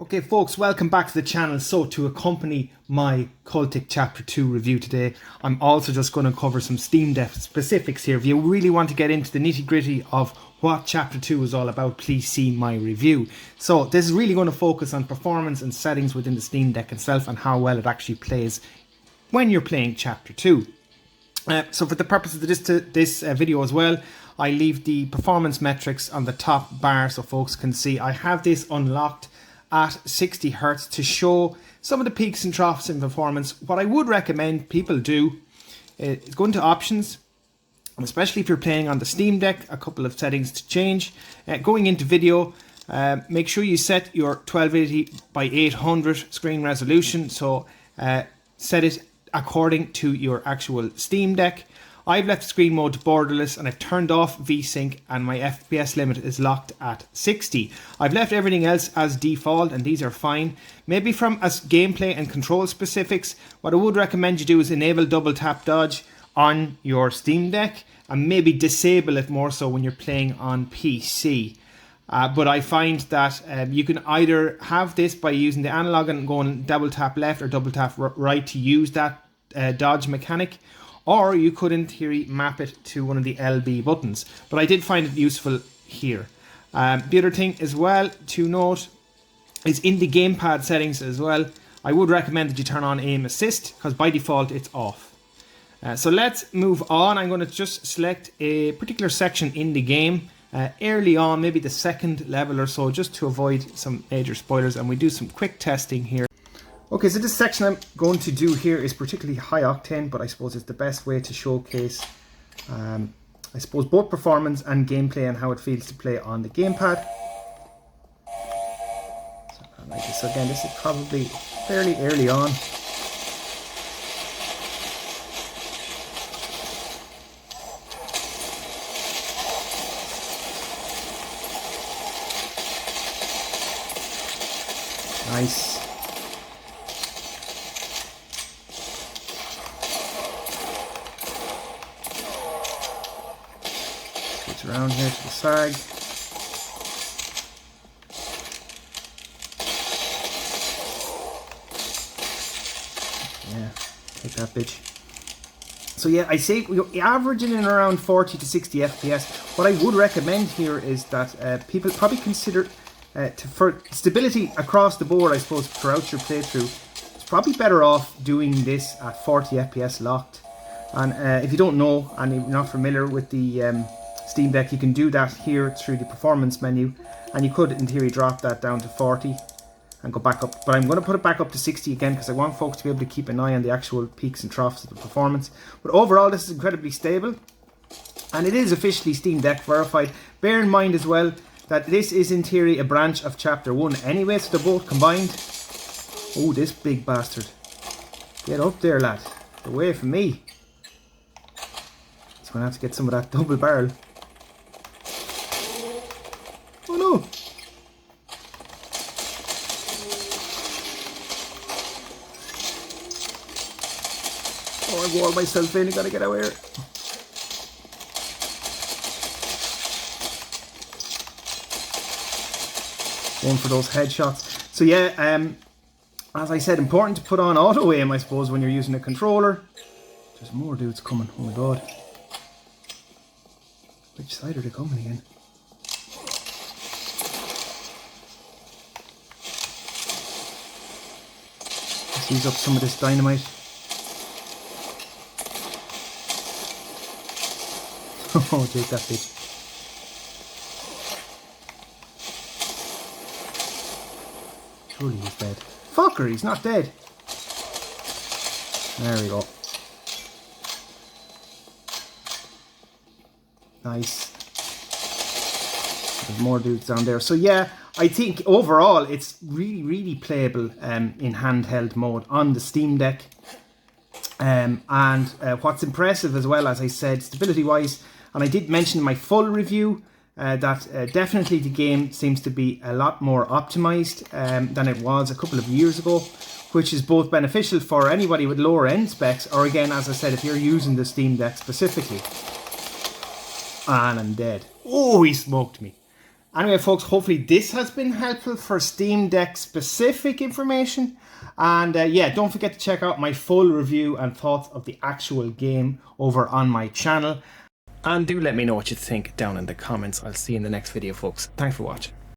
Okay folks, welcome back to the channel. So to accompany my Cultic Chapter 2 review today, I'm also just going to cover some Steam Deck specifics here. If you really want to get into the nitty gritty of what Chapter 2 is all about, please see my review. So this is really going to focus on performance and settings within the Steam Deck itself and how well it actually plays when you're playing Chapter 2. So for the purpose of this video as well, I leave the performance metrics on the top bar so folks can see. I have this unlocked at 60 Hz to show some of the peaks and troughs in performance. What I would recommend people do is go into options, and especially if you're playing on the Steam Deck, a couple of settings to change. Going into video, make sure you set your 1280 by 800 screen resolution, so set it according to your actual Steam Deck. I've left screen mode to borderless and I've turned off VSync, and my FPS limit is locked at 60. I've left everything else as default and these are fine. Maybe from as gameplay and control specifics, what I would recommend you do is enable double tap dodge on your Steam Deck and maybe disable it more so when you're playing on PC. But I find that you can either have this by using the analog and going double tap left or double tap right to use that dodge mechanic, or you could in theory map it to one of the LB buttons, but I did find it useful here. The other thing as well to note is in the gamepad settings as well, I would recommend that you turn on aim assist because by default it's off. So let's move on. I'm going to just select a particular section in the game early on, maybe the second level or so, just to avoid some major spoilers, and we do some quick testing here. Okay, so this section I'm going to do here is particularly high octane, but I suppose it's the best way to showcase I suppose both performance and gameplay and how it feels to play on the gamepad. So again, this is probably fairly early on. Nice. Switch around here to the side. Yeah, take that bitch. So yeah, I say we're averaging in around 40 to 60 FPS. What I would recommend here is that people probably consider for stability across the board, I suppose, throughout your playthrough, it's probably better off doing this at 40 FPS locked. And if you don't know and you're not familiar with the Steam Deck, you can do that here through the performance menu, and you could in theory drop that down to 40 and go back up, but I'm going to put it back up to 60 again because I want folks to be able to keep an eye on the actual peaks and troughs of the performance. But overall this is incredibly stable and it is officially Steam Deck verified. Bear in mind as well that this is in theory a branch of Chapter 1 anyway, so they're both combined. Oh, this big bastard. Get up there, lad. Away from me. So I'm going to have to get some of that double barrel. Oh no! Oh, I've walled myself in, I gotta get out of here. Going for those headshots. So yeah, as I said, important to put on auto aim, I suppose, when you're using a controller. There's more dudes coming, oh my god. Which side are they coming again? Let's use up some of this dynamite. Oh, take that bitch. Surely he's dead. Fucker, he's not dead. There we go. Nice. There's more dudes down there. So yeah, I think overall it's really playable in handheld mode on the Steam Deck. And what's impressive as well, as I said, stability wise, and I did mention in my full review that definitely the game seems to be a lot more optimized than it was a couple of years ago, which is both beneficial for anybody with lower end specs, or again, as I said, if you're using the Steam Deck specifically. And I'm dead. Oh, he smoked me. Anyway, folks, hopefully this has been helpful for Steam Deck specific information. And yeah, don't forget to check out my full review and thoughts of the actual game over on my channel. And do let me know what you think down in the comments. I'll see you in the next video, folks. Thanks for watching.